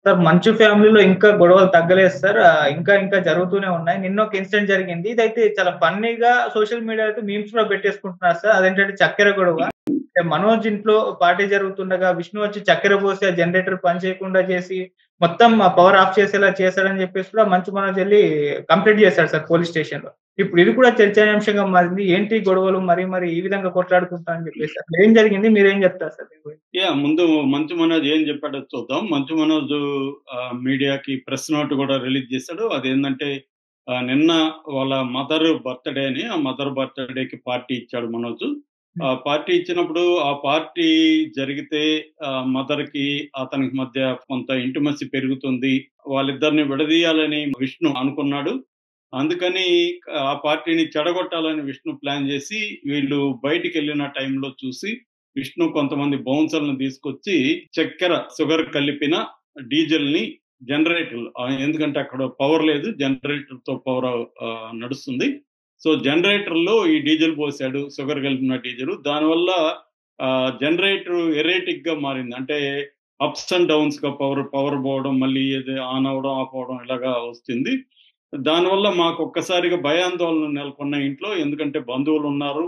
Sir 'మంచు ఫ్యామిలీలో' ఇంకా గొడవలు తగ్గలేదు సార్. ఇంకా ఇంకా జరుగుతూనే ఉన్నాయి. నిన్న ఒక ఇన్సిడెంట్ జరిగింది. ఇదైతే చాలా ఫన్నీగా సోషల్ మీడియాలో అయితే మీమ్స్ కూడా పెట్టేసుకుంటున్నారు సార్. అదేంటంటే చక్కెర గొడవ. అంటే మనోజ్ ఇంట్లో పార్టీ జరుగుతుండగా విష్ణు వచ్చి చక్కెర పోసి ఆ జనరేటర్ పని చేయకుండా చేసి మొత్తం ఆ పవర్ ఆఫ్ చేసేలా చేశాడని చెప్పేసి కూడా మంచు మనోజ్ ఎళ్లి కంప్లెయింట్ చేశాడు సార్ పోలీస్ స్టేషన్‌లో. ఇప్పుడు ఇది కూడా చర్చనీయాంశంగా మారింది. ఏంటి గొడవలు మరి ఈ విధంగా కొట్లాడుకుంటా అని చెప్పేసి. అసలు ఏం జరిగింది? మీరేం చెప్తారు సార్ దీని గురించి? ముందు 'మంచు మనోజ్' ఏం చెప్పాడో చూద్దాం. 'మంచు మనోజ్' మీడియాకి ప్రెస్ నోట్ కూడా రిలీజ్ చేశాడు. అదేందంటే నిన్న వాళ్ళ మదర్ బర్త్‌డే అని, ఆ మదర్ బర్త్‌డేకి పార్టీ ఇచ్చాడు మనోజు. పార్టీ ఇచ్చినప్పుడు ఆ పార్టీ జరిగితే మదర్‌కి అతనికి మధ్య కొంత ఇంటిమసీ పెరుగుతుంది. వాళ్ళిద్దరిని విడదీయాలని విష్ణు అనుకున్నాడు. అందుకని ఆ పార్టీని చెడగొట్టాలని విష్ణు ప్లాన్ చేసి, వీళ్ళు బయటికెళ్ళిన టైంలో చూసి విష్ణు కొంతమంది బౌన్సర్‌లను తీసుకొచ్చి చక్కెర, షుగర్ కలిపిన డీజిల్‌ని జనరేటర్‌లో ఎందుకంటే అక్కడ పవర్ లేదు. జనరేటర్‌తో పవర్ నడుస్తుంది. సో, జనరేటర్‌లో ఈ డీజిల్ పోసాడు. షుగర్ కలిపిన డీజిల్. దానివల్ల జనరేటర్ ఎరేటిక్‌గా మారింది. అంటే అప్స్ అండ్ డౌన్స్‌గా పవర్ పోవడం, మళ్ళీ ఇది ఆన్ అవ్వడం, ఆఫ్ అవ్వడం ఇలాగా వస్తుంది. దానివల్ల మాకొక్కసారిగా భయాందోళనలు నెలకొన్నాయి ఇంట్లో. ఎందుకంటే బంధువులున్నారు.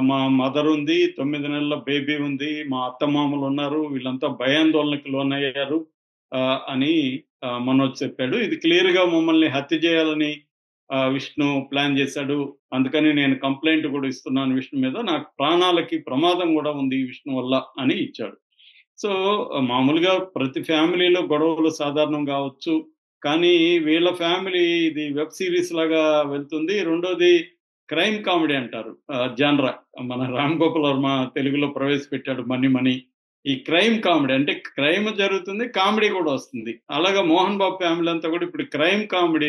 మా మదర్ ఉంది. 9 నెలల బేబీ ఉంది. మా అత్తమామలున్నారు. వీళ్ళంతా భయాందోళనకు లోనయ్యారు అని మనోజ్ చెప్పాడు. ఇది క్లియర్‌గా మమ్మల్ని హత్య చేయాలని విష్ణు ప్లాన్ చేశాడు. అందుకని నేను కంప్లెయింట్ కూడా ఇస్తున్నాను విష్ణు మీద. నాకు ప్రాణాలకి ప్రమాదం కూడా ఉంది ఈ విష్ణు వల్ల అని ఇచ్చాడు. సో, మామూలుగా ప్రతి ఫ్యామిలీలో గొడవలు సాధారణం కావచ్చు. కానీ వీళ్ళ ఫ్యామిలీ ఇది వెబ్ సీరీస్ లాగా వెళ్తుంది. రెండోది క్రైమ్ కామెడీ అంటారు. జాన్రా మన 'రామ్ గోపాల్ వర్మ' తెలుగులో ప్రవేశపెట్టాడు 'మనీ మనీ'. ఈ క్రైమ్ కామెడీ అంటే క్రైమ్ జరుగుతుంది, కామెడీ కూడా వస్తుంది. అలాగా 'మోహన్ బాబు' ఫ్యామిలీ అంతా కూడా ఇప్పుడు క్రైమ్ కామెడీ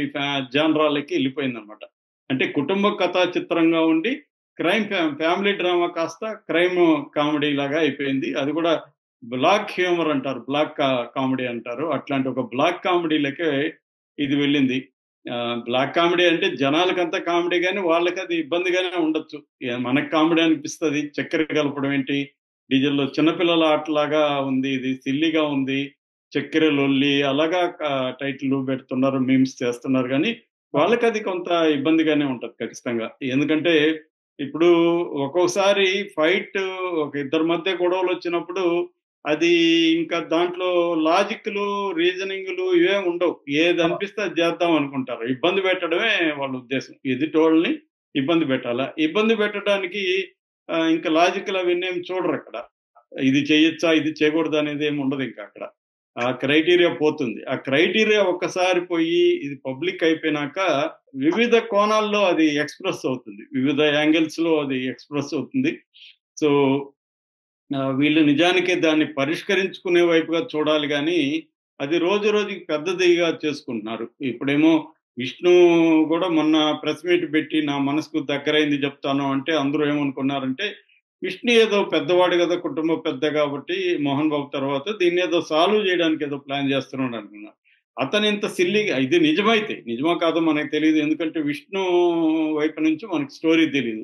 జాన్రాలకి ఎళ్ళిపోయిందనమాట. అంటే కుటుంబ కథా చిత్రంగా ఉండి క్రైమ్ ఫ్యామిలీ డ్రామా కాస్త క్రైమ్ కామెడీ లాగా అయిపోయింది. అది కూడా బ్లాక్ హ్యూమర్ అంటారు. బ్లాక్ కామెడీ అంటారు. అట్లాంటి ఒక బ్లాక్ కామెడీలకే ఇది వెళ్ళింది. బ్లాక్ కామెడీ అంటే జనాలకంతా కామెడీ గాని, వాళ్ళకది ఇబ్బందిగానే ఉండొచ్చు. మనకు కామెడీ అనిపిస్తది. చక్కెర కలపడం ఏంటి? డీజిల్‌లో చిన్నపిల్లల ఆటలాగా ఉంది ఇది. సిల్లీగా ఉంది. చక్కెర లొల్లి అలాగా టైటిల్ పెడుతున్నారు. మీమ్స్ చేస్తున్నారు గానీ, వాళ్ళకది కొంత ఇబ్బందిగానే ఉంటది ఖచ్చితంగా. ఎందుకంటే, ఇప్పుడు ఒక్కోసారి ఫైట్ ఒక ఇద్దరి మధ్య గొడవలొచ్చినప్పుడు అది ఇంకా దాంట్లో లాజిక్‌లు, రీజనింగ్‌లు ఇవేం ఉండవు. ఏదనిపిస్తే అది చేద్దాం అనుకుంటారు. ఇబ్బంది పెట్టడమే వాళ్ళ ఉద్దేశం. ఎదుటోళ్ళని ఇబ్బంది పెట్టాలా. ఇబ్బంది పెట్టడానికి ఇంకా లాజిక్‌లు అవన్నేం చూడరక్కడ. ఇది చేయొచ్చా? ఇది చేయకూడదా? అనేదేమి ఉండదింక అక్కడ. ఆ క్రైటీరియా పోతుంది. ఆ క్రైటీరియా ఒక్కసారి పోయి ఇది పబ్లిక్ అయిపోయినాక వివిధ కోణాల్లో అది ఎక్స్‌ప్రెస్ అవుతుంది. వివిధ యాంగిల్స్‌లో అది ఎక్స్‌ప్రెస్ అవుతుంది. సో, వీళ్ళు నిజానికి దాన్ని పరిష్కరించుకునే వైపుగా చూడాలి గానీ, అది రోజు రోజుకి పెద్దదిగా చేసుకుంటున్నారు. ఇప్పుడేమో విష్ణు గూడా మొన్న ప్రెస్ మీట్ పెట్టి నా మనసుకు దగ్గరైంది జెప్తాను అంటే అందరూ ఏమనుకున్నారంటే, విష్ణు ఏదో పెద్దవాడు గదా! కుటుంబ పెద్ద గాబట్టి 'మోహన్ బాబు' తర్వాత దీన్నేదో సాల్వ్ జేయడానికి ఏదో ప్లాన్ జేస్తున్నాడు అనుకున్నారు. అతనింత సిల్లీగా ఇది నిజమైతే, నిజమో కాదో మనకు తెలీదు. ఎందుకంటే విష్ణు వైపు నుంచి మనకు స్టోరీ తెలీదు.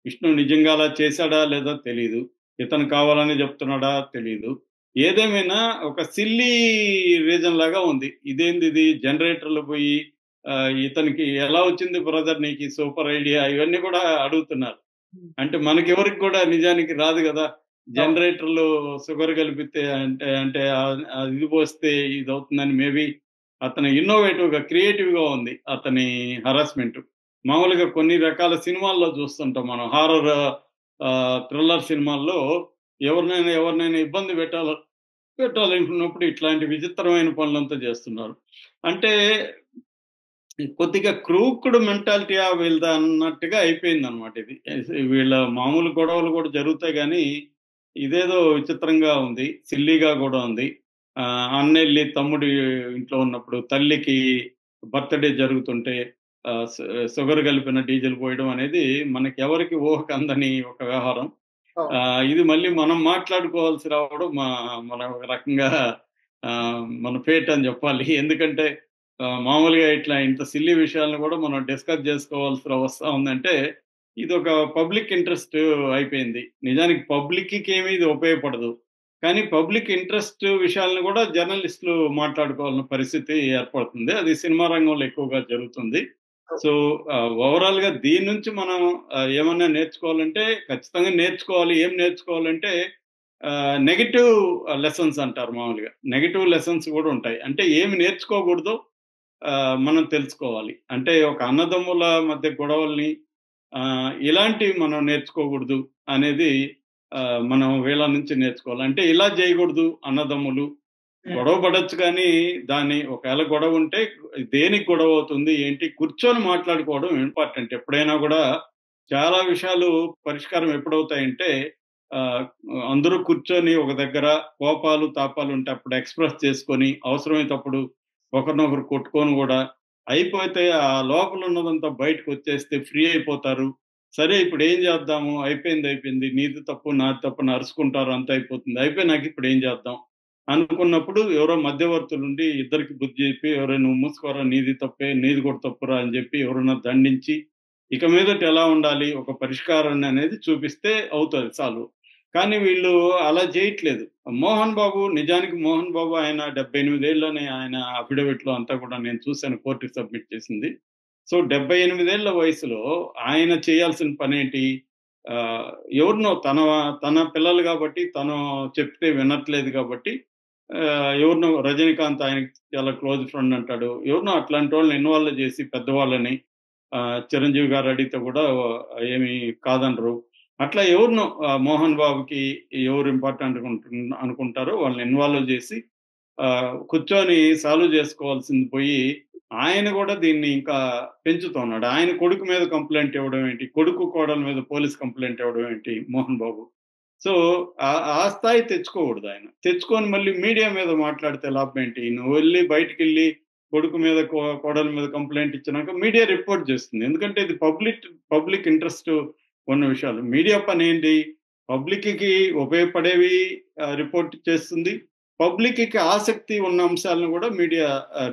విష్ణు నిజంగా అలా చేశాడా లేదా తెలీదు. ఇతను కావాలని చెప్తున్నాడా తెలీదు. ఏదేమైనా ఒక సిల్లీ రీజన్ లాగా ఉంది. ఇదేందిది జనరేటర్‌లో పోయి ఇతనికి ఎలా వచ్చింది బ్రదర్ నీకీ సూపర్ ఐడియా ఇవన్నీ కూడా అడుగుతున్నారు. అంటే మనకెవరికి కూడా నిజానికి రాదు గదా! జనరేటర్‌లో షుగర్ కలిపితే అంటే ఇది పోస్తే ఇదవుతుందని మేబీ అతను ఇన్నోవేటివ్‌గా, క్రియేటివ్‌గా ఉంది అతని హరాస్మెంటు. మామూలుగా కొన్ని రకాల సినిమాల్లో చూస్తుంటాం మనం. హారర్ థ్రిల్లర్ సినిమాల్లో ఎవరినైనా ఇబ్బంది పెట్టాలనుకున్నప్పుడు ఇట్లాంటి విచిత్రమైన పనులంతా చేస్తున్నారు. అంటే కొద్దిగా క్రూక్డ్ మెంటాలిటీయా వీళ్ళది అన్నట్టుగా అయిపోయిందనమాట ఇది. వీళ్ళ మామూలు గొడవలు కూడా జరుగుతాయి గానీ, ఇదేదో విచిత్రంగా ఉంది. సిల్లీగా గూడా ఉంది. అన్నెళ్ళి తమ్ముడి ఇంట్లో ఉన్నప్పుడు తల్లికి బర్త్‌డే జరుగుతుంటే ఆహ్, షు షుగర్ కలిపిన డీజిల్ పోయడం అనేది మనకెవరికి ఊహకు అందని ఒక వ్యవహారం. ఇది మళ్ళీ మనం మాట్లాడుకోవాల్సి రావడం మన ఒక రకంగా మన ఫేట్ అని జెప్పాలి. ఎందుకంటే మామూలుగా ఇంత సిల్లీ విషయాలను గూడా మనం డిస్కస్ జేసుకోవాల్సి వస్తా ఉందంటే, ఇదొక పబ్లిక్ ఇంట్రెస్ట్ అయిపోయింది. నిజానికి పబ్లిక్‌కేమి ఇది ఉపయోగపడదు. కానీ పబ్లిక్ ఇంట్రెస్ట్ విషయాలను కూడా జర్నలిస్టులు మాట్లాడుకోవాల్సిన పరిస్థితి ఏర్పడుతుంది. అది సినిమా రంగంలో ఎక్కువగా జరుగుతుంది. సో, ఓవరాల్‌గా దీని నుంచి మనం ఏమన్నా నేర్చుకోవాలంటే ఖచ్చితంగా నేర్చుకోవాలి. ఏం నేర్చుకోవాలంటే నెగెటివ్ లెసన్స్ అంటారు మామూలుగా. నెగెటివ్ లెసన్స్ గూడా ఉంటాయి. అంటే ఏమి నేర్చుకోకూడదో మనం తెలుసుకోవాలి. అంటే ఒక అన్నదమ్ముల మధ్య గొడవల్ని ఇలాంటివి మనం నేర్చుకోకూడదు అనేది మనం వీళ్ళ నుంచి నేర్చుకోవాలి. అంటే ఇలా చేయకూడదు అన్నదమ్ములు. గొడవ పడొచ్చు కానీ, దాన్ని ఒకవేళ గొడవ ఉంటే దేనికి గొడవ అవుతుంది? ఏంటి? కూర్చొని మాట్లాడుకోవడం ఇంపార్టెంట్. ఎప్పుడైనా గూడా చాలా విషయాలు పరిష్కారం ఎప్పుడవుతాయంటే ఆహ్, అందరూ కూర్చొని ఒక దగ్గర కోపాలు, తాపాలు ఉంటే అప్పుడు ఎక్స్‌ప్రెస్ చేసుకొని, అవసరమైనప్పుడు ఒకరినొకరు కొట్టుకొని గూడా అయిపోతే ఆ లోపల ఉన్నదంతా బయటకొచ్చేస్తే ఫ్రీ అయిపోతారు. సరే ఇప్పుడేం చేద్దాము? అయిపోయింది, అయిపోయింది. నీది తప్పు, నాది తప్పు అని అరుచుకుంటారు. అంతా అయిపోతుంది. అయిపోయినాక ఇప్పుడేం చేద్దాం? అనుకున్నప్పుడు ఎవరో మధ్యవర్తులుండి ఇద్దరికి బుద్ధి చెప్పి, "ఒరేయ్! నువ్వు మూసుకోరా నీది తప్పే, నీది కూడా తప్పురా" అని చెప్పి ఎవరన్నా దండించి, ఇక మీదట ఎలా ఉండాలి? ఒక పరిష్కారాన్ని అనేది చూపిస్తే అవుతది సాల్వ్. కానీ వీళ్ళు అలా చేయట్లేదు. నిజానికి మోహన్ బాబు ఆయన 78 ఏళ్లనే ఆయన అఫిడవిట్‌లో అంతా కూడా నేను చూసాను కోర్ట్‌కి సబ్మిట్ చేసింది. సో, 78 ఏళ్ల వయసులో ఆయన చేయాల్సిన పనేంటి? ఆహ్, ఎవరినో తన పిల్లలు గాబట్టి, తను చెప్తే వినట్లేదు గాబట్టి, ఎవరినో రజనీకాంత్ ఆయనకి చాలా క్లోజ్ ఫ్రెండ్ అంటాడు. ఎవరినో అట్లాంటోళ్ళని ఇన్వాల్వ్ చేసి పెద్దవాళ్ళని చిరంజీవి గారు అడిగితే గూడా ఏమి కాదనరు. అట్లా ఎవరినో మోహన్ బాబుకి ఎవరు ఇంపార్టెంట్ అనుకుంటారో వాళ్ళని ఇన్వాల్వ్ చేసి కూర్చొని సాల్వ్ చేసుకోవాల్సింది పోయి, ఆయన గూడా దీన్ని ఇంకా పెంచుతున్నాడు. ఆయన కొడుకు మీద కంప్లెయింట్ ఇవ్వడం ఏంటి? కొడుకు, కోడల మీద పోలీస్ కంప్లెయింట్ ఇవ్వడం ఏంటి మోహన్ బాబు? సో, ఆ స్థాయి తెచ్చుకోకూడదాయన. తెచ్చుకొని మళ్ళీ మీడియా మీద మాట్లాడితే లాభమేంటి? నువ్వెళ్లి బయటికెళ్ళి కొడుకు మీద, కోడల మీద కంప్లెయింట్ ఇచ్చినాక మీడియా రిపోర్ట్ చేస్తుంది. ఎందుకంటే ఇది పబ్లిక్ ఇంట్రెస్ట్ ఉన్న విషయాలు. మీడియా పనేంటి? పబ్లిక్‌కి ఉపయోగపడేవి రిపోర్ట్ చేస్తుంది. పబ్లిక్‌కి ఆసక్తి ఉన్న అంశాలను గూడా మీడియా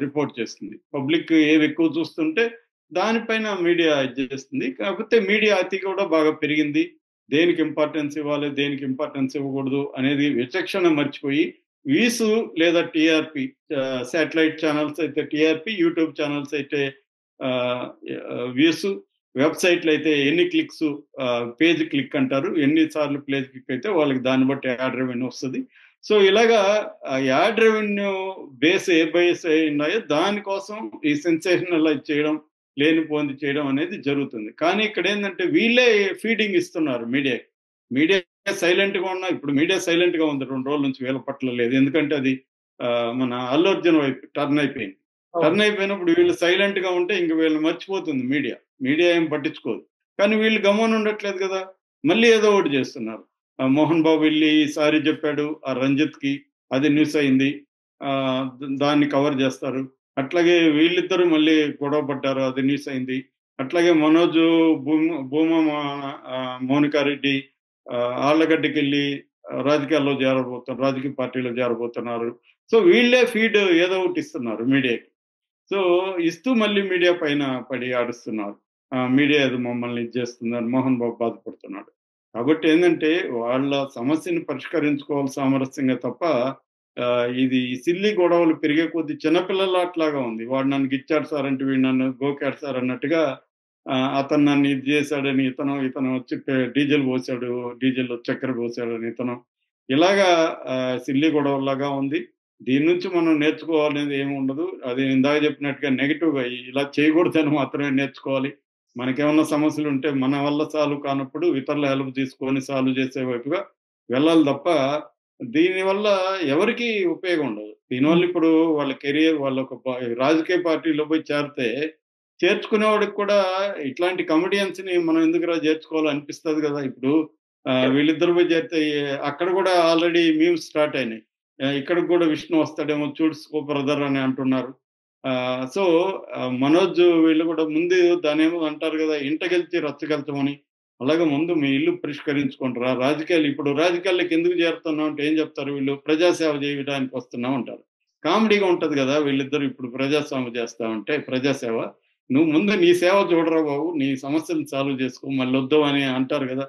రిపోర్ట్ చేస్తుంది. పబ్లిక్ ఏవి ఎక్కువ చూస్తుంటే దానిపైన మీడియా ఇది చేస్తుంది. కాకపోతే మీడియా అతి కూడా బాగా పెరిగింది. దేనికి ఇంపార్టెన్స్ ఇవ్వాలి, దేనికి ఇంపార్టెన్స్ ఇవ్వకూడదు అనేది విచక్షణ మర్చిపోయి వ్యూసు లేదా టీఆర్‌పీ శాటిలైట్ ఛానెల్స్ అయితే టీఆర్‌పీ, యూట్యూబ్ ఛానెల్స్ అయితే ఆహ్, వ్యూసు, వెబ్‌సైట్‌లయితే ఎన్ని క్లిక్సు పేజ్ క్లిక్ అంటారు. ఎన్ని సార్లు పేజ్ క్లిక్ అయితే వాళ్ళకి దాన్ని బట్టి యాడ్ రెవెన్యూ వస్తది. సో, ఇలాగా యాడ్ రెవెన్యూ బేస్ అయి ఉన్నాయో దానికోసం ఈ సెన్సేషనలైజ్ చేయడం, లేనిపోనిది చేయడం అనేది జరుగుతుంది. కానీ ఇక్కడేందంటే వీళ్ళే ఫీడింగ్ ఇస్తున్నారు మీడియాకి. మీడియా సైలెంట్‌గా ఉన్నా ఇప్పుడు మీడియా సైలెంట్‌గా ఉంది 2 రోజుల నుంచి వీళ్ళ పట్ల లేదు. ఎందుకంటే అది మన అల్లు అర్జున్ వైపు టర్న్ అయిపోయింది. అవును. టర్న్ అయిపోయినప్పుడు వీళ్ళు సైలెంట్‌గా ఉంటే ఇంక వీళ్ళని మర్చిపోతుంది మీడియా. మీడియా ఏం పట్టించుకోదు. కానీ వీళ్ళు గమ్మున ఉండట్లేదు గదా! మళ్ళీ ఏదో ఒకటి జేస్తున్నారు. మోహన్ బాబు వెళ్లి సారీ జెప్పాడు ఆ రంజిత్‌కి. అది న్యూస్ అయింది. దాన్ని కవర్ జేస్తారు. అట్లాగే వీళ్ళిద్దరూ మళ్ళీ గొడవ పడ్డారు. అది న్యూస్ అయింది. అట్లాగే మనోజు భూమా మౌనికారెడ్డి ఆళ్ళగడ్డకెళ్ళి రాజకీయ పార్టీలో చేరబోతున్నారు. సో, వీళ్ళే ఫీడ్ ఏదో ఒకటి ఇస్తున్నారు మీడియాకి. సో, ఇస్తూ మళ్ళీ మీడియా పైన పడి ఆడిస్తున్నారు. మీడియా ఏదో మమ్మల్ని ఇది చేస్తుందని మోహన్ బాబు బాధపడుతున్నాడు. కాబట్టి ఏందంటే, వాళ్ళ సమస్యని పరిష్కరించుకోవాలి సామరస్యంగా తప్ప, ఇది సిల్లీ గొడవలు పెరిగే కొద్దీ చిన్న పిల్లలాటలాగా ఉంది. వాడు నన్ను గిచ్చాడు సార్ అంటే, వీడు నన్ను గోకాడు సార్ అన్నట్టుగా అతను నన్ను ఇది చేశాడని ఇతను వచ్చి డీజిల్ పోసాడు. డీజిల్‌లో చక్కెర పోసాడని ఇతను. ఇలాగా సిల్లీ గొడవల్లాగా ఉంది. దీని నుంచి మనం నేర్చుకోవాలనేది ఏమి ఉండదు. అది ఇందాక చెప్పినట్టుగా నెగెటివ్‌గా ఇలా చేయకూడదని మాత్రమే నేర్చుకోవాలి. మనకేమన్నా సమస్యలుంటే మన వల్ల సాల్వ్ కానప్పుడు ఇతరుల హెల్ప్ తీసుకొని సాల్వ్ చేసే వైపుగా వెళ్ళాలి తప్ప, దీనివల్ల ఎవరికీ ఉపయోగం ఉండదు. దీనివల్ల హ్మ్. ఇప్పుడు వాళ్ళ కెరియర్ వాళ్ళొక రాజకీయ పార్టీలో పోయి చేరితే, చేర్చుకునేవాడికి కూడా ఇట్లాంటి కమెడియన్స్‌ని మనం ఎందుకురా చేర్చుకోవాలి అనిపిస్తది గదా! ఇప్పుడు వీళ్ళిద్దరు పోయి చేరితే అక్కడ కూడా ఆల్రెడీ మీమ్స్ స్టార్ట్ అయినాయి. ఇక్కడికి గూడా విష్ణు వస్తాడేమో చూడు సూపర్ బ్రదర్ అని అంటున్నారు. సో, మనోజ్ వీళ్ళు గూడా ముందు దాన్నేమో అంటారు గదా! ఇంట గెలిచి రచ్చ గెలచమని. అలాగే ముందు మీ ఇల్లు పరిష్కరించుకోండిరా. ఇప్పుడు రాజకీయాల్లోకి ఎందుకు చేరుతున్నావు అంటే ఏం చెప్తారు వీళ్ళు? ప్రజాసేవ చేయడానికి వస్తున్నాం అంటారు. కామెడీగా ఉంటది గదా! వీళ్ళిద్దరూ ఇప్పుడు ప్రజాస్వామ్య చేస్తా ఉంటే ప్రజాసేవ. నువ్వు ముందు నీ సేవ చూడరా బాబు! నీ సమస్యలు సాల్వ్ చేసుకో మళ్ళొద్దు అని అంటారు గదా!